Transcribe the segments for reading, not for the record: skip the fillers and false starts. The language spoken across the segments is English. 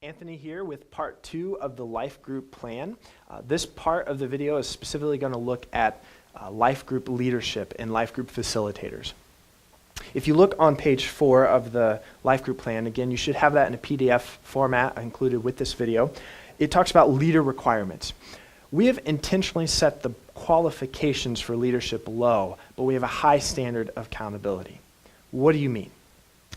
Anthony here with part 2 of the life group plan. This part of the video is specifically going to look at life group leadership and life group facilitators. If you look on page 4 of the life group plan, again, you should have that in a PDF format included with this video. It talks about leader requirements. We have intentionally set the qualifications for leadership low, but we have a high standard of accountability. What do you mean?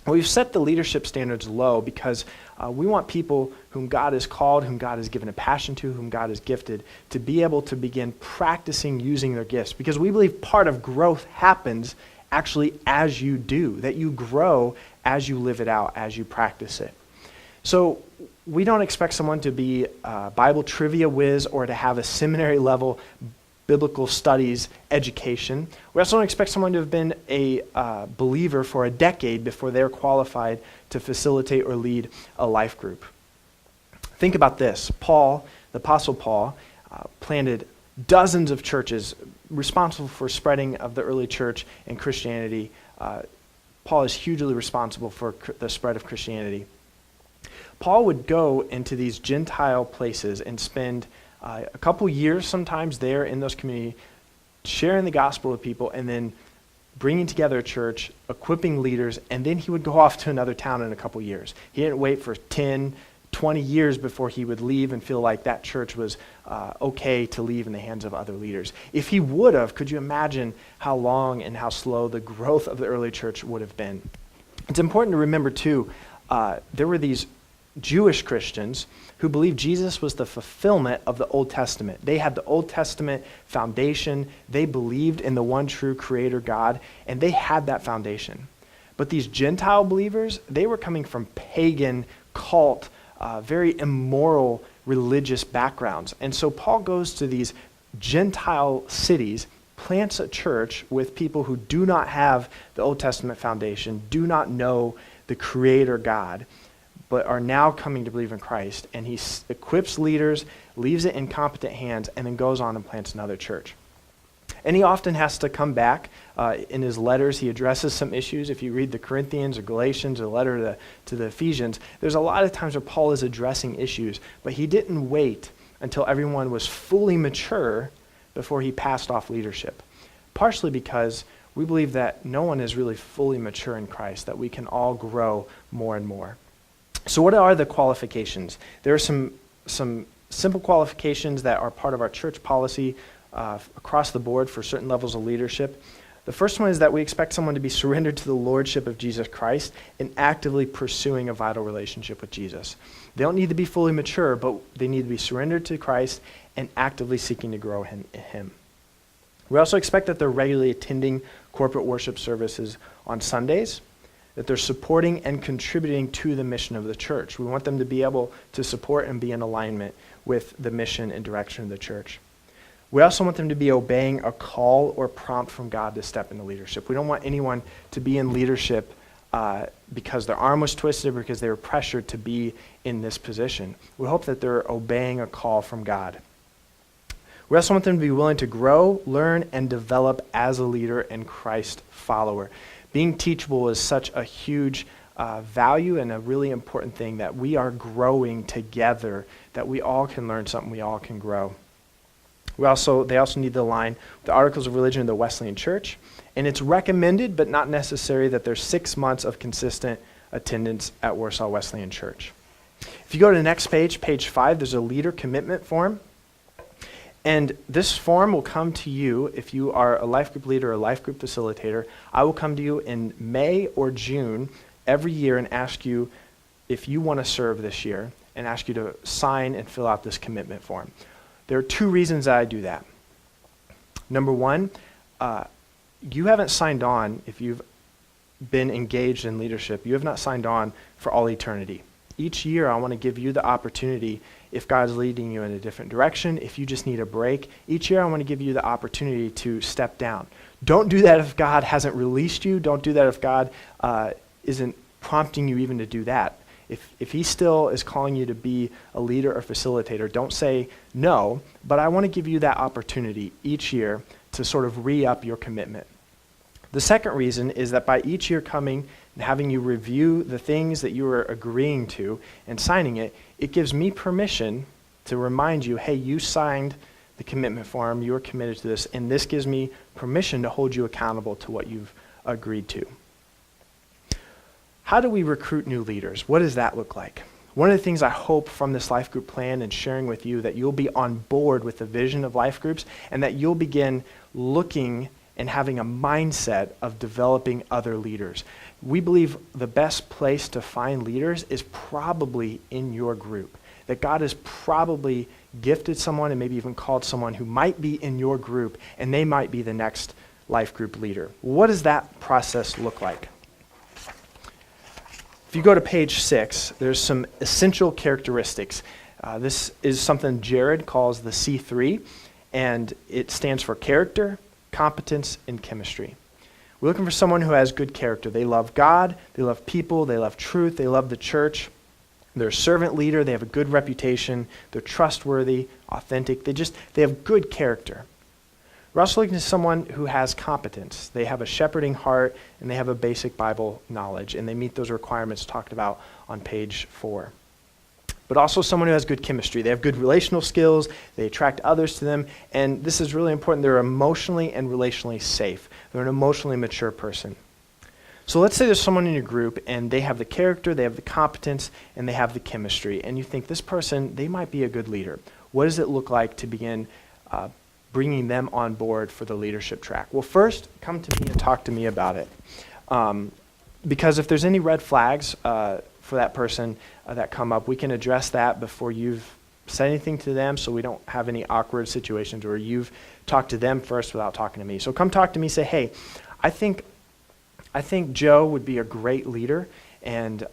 We've set the leadership standards low because we want people whom God has called, whom God has given a passion to, whom God has gifted, to be able to begin practicing using their gifts. Because we believe part of growth happens actually as you do, that you grow as you live it out, as you practice it. So we don't expect someone to be a Bible trivia whiz or to have a seminary level biblical studies education. We also don't expect someone to have been a believer for a decade before they're qualified to facilitate or lead a life group. Think about this. Paul, the Apostle Paul, planted dozens of churches responsible for spreading of the early church and Christianity. Paul is hugely responsible for the spread of Christianity. Paul would go into these Gentile places and spend a couple years sometimes there in those communities, sharing the gospel with people, and then bringing together a church, equipping leaders, and then he would go off to another town in a couple years. He didn't wait for 10, 20 years before he would leave and feel like that church was okay to leave in the hands of other leaders. If he would have, could you imagine how long and how slow the growth of the early church would have been? It's important to remember, too, there were these Jewish Christians who believed Jesus was the fulfillment of the Old Testament. They had the Old Testament foundation. They believed in the one true Creator God, and they had that foundation. But these Gentile believers, they were coming from pagan, cult, very immoral religious backgrounds. And so Paul goes to these Gentile cities, plants a church with people who do not have the Old Testament foundation, do not know the Creator God, but are now coming to believe in Christ. And he equips leaders, leaves it in competent hands, and then goes on and plants another church. And he often has to come back. In his letters, he addresses some issues. If you read the Corinthians or Galatians or the letter to the Ephesians, there's a lot of times where Paul is addressing issues, but he didn't wait until everyone was fully mature before he passed off leadership. Partially because we believe that no one is really fully mature in Christ, that we can all grow more and more. So what are the qualifications? There are some simple qualifications that are part of our church policy across the board for certain levels of leadership. The first one is that we expect someone to be surrendered to the lordship of Jesus Christ and actively pursuing a vital relationship with Jesus. They don't need to be fully mature, but they need to be surrendered to Christ and actively seeking to grow in Him. We also expect that they're regularly attending corporate worship services on Sundays, that they're supporting and contributing to the mission of the church. We want them to be able to support and be in alignment with the mission and direction of the church. We also want them to be obeying a call or prompt from God to step into leadership. We don't want anyone to be in leadership because their arm was twisted or because they were pressured to be in this position. We hope that they're obeying a call from God. We also want them to be willing to grow, learn, and develop as a leader and Christ follower. Being teachable is such a huge value and a really important thing, that we are growing together, that we all can learn something, we all can grow. They also need to align with the Articles of Religion of the Wesleyan Church, and it's recommended but not necessary that there's 6 months of consistent attendance at Warsaw Wesleyan Church. If you go to the next page, page 5, there's a leader commitment form. And this form will come to you if you are a life group leader or a life group facilitator. I will come to you in May or June every year and ask you if you want to serve this year and ask you to sign and fill out this commitment form. There are 2 reasons that I do that. Number 1, you haven't signed on if you've been engaged in leadership. You have not signed on for all eternity. Each year I want to give you the opportunity, if God's leading you in a different direction, if you just need a break, each year I want to give you the opportunity to step down. Don't do that if God hasn't released you. Don't do that if God isn't prompting you even to do that. If He still is calling you to be a leader or facilitator, don't say no, but I want to give you that opportunity each year to sort of re-up your commitment. The second reason is that by each year coming and having you review the things that you are agreeing to and signing it, it gives me permission to remind you, hey, you signed the commitment form, you are committed to this, and this gives me permission to hold you accountable to what you've agreed to. How do we recruit new leaders? What does that look like? One of the things I hope from this life group plan and sharing with you that you'll be on board with the vision of life groups and that you'll begin looking and having a mindset of developing other leaders. We believe the best place to find leaders is probably in your group. That God has probably gifted someone and maybe even called someone who might be in your group and they might be the next life group leader. What does that process look like? If you go to page 6, there's some essential characteristics. This is something Jared calls the C3, and it stands for character, competence, and chemistry. We're looking for someone who has good character. They love God, they love people, they love truth, they love the church. They're a servant leader, they have a good reputation, they're trustworthy, authentic, they have good character. We're also looking for someone who has competence. They have a shepherding heart and they have a basic Bible knowledge, and they meet those requirements talked about on page 4. But also someone who has good chemistry. They have good relational skills, they attract others to them, and this is really important, they're emotionally and relationally safe. They're an emotionally mature person. So let's say there's someone in your group and they have the character, they have the competence, and they have the chemistry, and you think this person, they might be a good leader. What does it look like to begin bringing them on board for the leadership track? Well, first, come to me and talk to me about it. Because if there's any red flags for that person that come up, we can address that before you've said anything to them, so we don't have any awkward situations where you've talked to them first without talking to me. So come talk to me, say, hey, I think Joe would be a great leader, and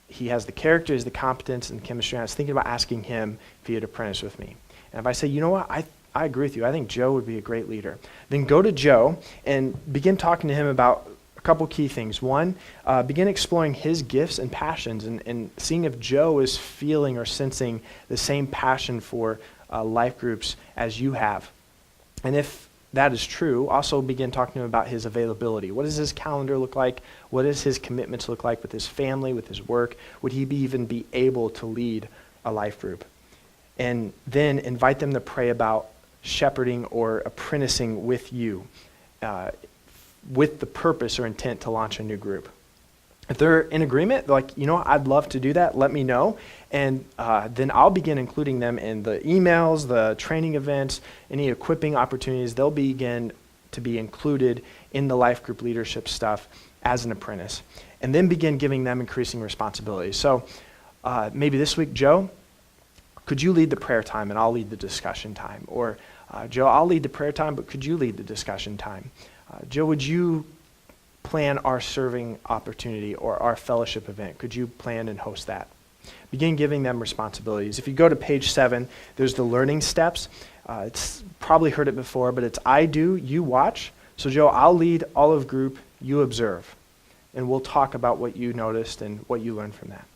he has the character, he has the competence and chemistry. I was thinking about asking him if he'd apprentice with me. And if I say, you know what, I agree with you. I think Joe would be a great leader. Then go to Joe and begin talking to him about a couple key things. One, begin exploring his gifts and passions and seeing if Joe is feeling or sensing the same passion for life groups as you have. And if that is true, also begin talking to him about his availability. What does his calendar look like? What does his commitments look like with his family, with his work? Would he even be able to lead a life group? And then invite them to pray about shepherding or apprenticing with you with the purpose or intent to launch a new group. If they're in agreement, like, you know, I'd love to do that, let me know. And then I'll begin including them in the emails, the training events, any equipping opportunities. They'll begin to be included in the life group leadership stuff as an apprentice. And then begin giving them increasing responsibilities. So maybe this week, Joe, could you lead the prayer time and I'll lead the discussion time? Or Joe, I'll lead the prayer time, but could you lead the discussion time? Joe, would you plan our serving opportunity or our fellowship event? Could you plan and host that? Begin giving them responsibilities. If you go to page 7, there's the learning steps. It's probably heard it before, but it's I do, you watch. So Joe, I'll lead olive group, you observe. And we'll talk about what you noticed and what you learned from that.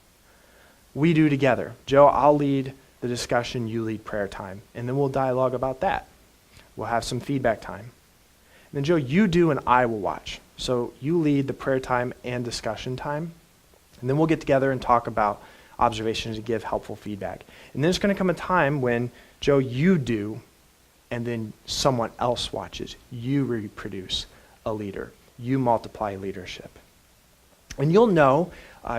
We do together. Joe, I'll lead the discussion, you lead prayer time. And then we'll dialogue about that. We'll have some feedback time. And then Joe, you do and I will watch. So you lead the prayer time and discussion time. And then we'll get together and talk about observations to give helpful feedback. And then there's going to come a time when, Joe, you do, and then someone else watches. You reproduce a leader. You multiply leadership. And you'll know,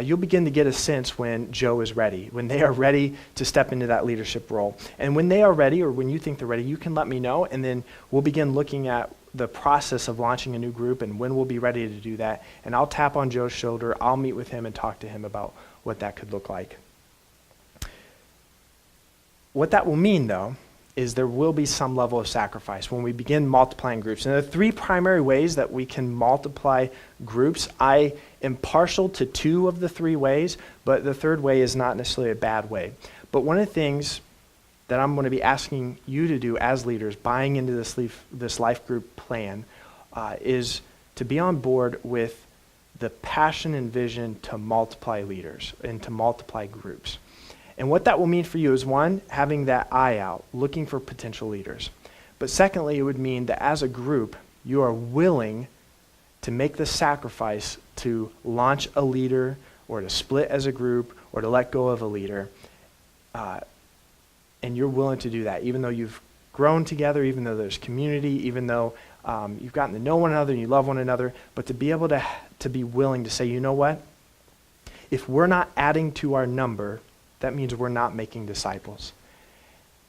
you'll begin to get a sense when Joe is ready, when they are ready to step into that leadership role. And when they are ready, or when you think they're ready, you can let me know, and then we'll begin looking at the process of launching a new group and when we'll be ready to do that. And I'll tap on Joe's shoulder, I'll meet with him and talk to him about what that could look like. What that will mean, though, is there will be some level of sacrifice when we begin multiplying groups. And there are 3 primary ways that we can multiply groups. I am partial to 2 of the 3 ways, but the 3rd way is not necessarily a bad way. But one of the things that I'm going to be asking you to do as leaders, buying into this life group plan, is to be on board with the passion and vision to multiply leaders and to multiply groups. And what that will mean for you is, 1, having that eye out, looking for potential leaders. But secondly, it would mean that as a group, you are willing to make the sacrifice to launch a leader or to split as a group or to let go of a leader, and you're willing to do that, even though you've grown together, even though there's community, even though you've gotten to know one another and you love one another, but to be able to be willing to say, you know what? If we're not adding to our number, that means we're not making disciples.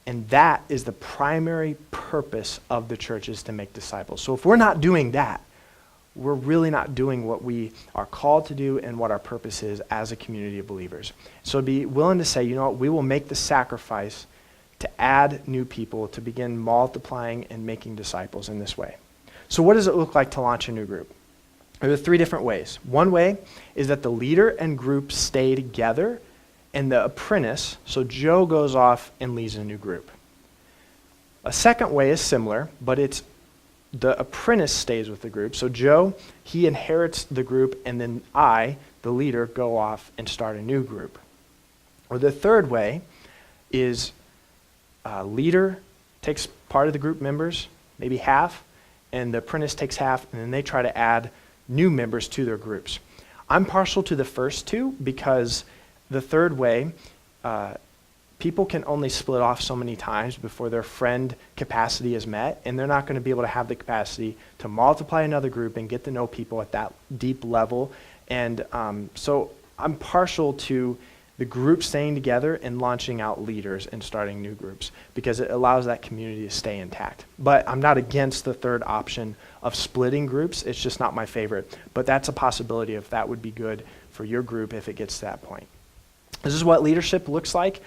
And that is the primary purpose of the church, is to make disciples. So if we're not doing that, we're really not doing what we are called to do and what our purpose is as a community of believers. So be willing to say, you know what, we will make the sacrifice to add new people, to begin multiplying and making disciples in this way. So what does it look like to launch a new group? There are 3 different ways. One way is that the leader and group stay together, and the apprentice, so Joe, goes off and leads a new group. A second way is similar, but it's the apprentice stays with the group. So Joe, he inherits the group, and then I, the leader, go off and start a new group. Or the third way is leader takes part of the group members, maybe half, and the apprentice takes half, and then they try to add new members to their groups. I'm partial to the first two because the third way, people can only split off so many times before their friend capacity is met, and they're not going to be able to have the capacity to multiply another group and get to know people at that deep level. And so I'm partial to the group staying together and launching out leaders and starting new groups because it allows that community to stay intact. But I'm not against the third option of splitting groups. It's just not my favorite. But that's a possibility if that would be good for your group if it gets to that point. This is what leadership looks like.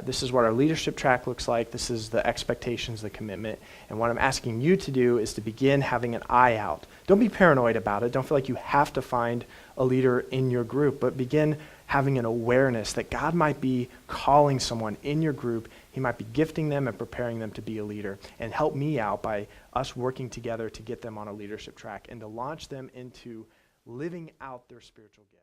This is what our leadership track looks like. This is the expectations, the commitment. And what I'm asking you to do is to begin having an eye out. Don't be paranoid about it. Don't feel like you have to find a leader in your group, but begin having an awareness that God might be calling someone in your group. He might be gifting them and preparing them to be a leader. And help me out by us working together to get them on a leadership track and to launch them into living out their spiritual gift.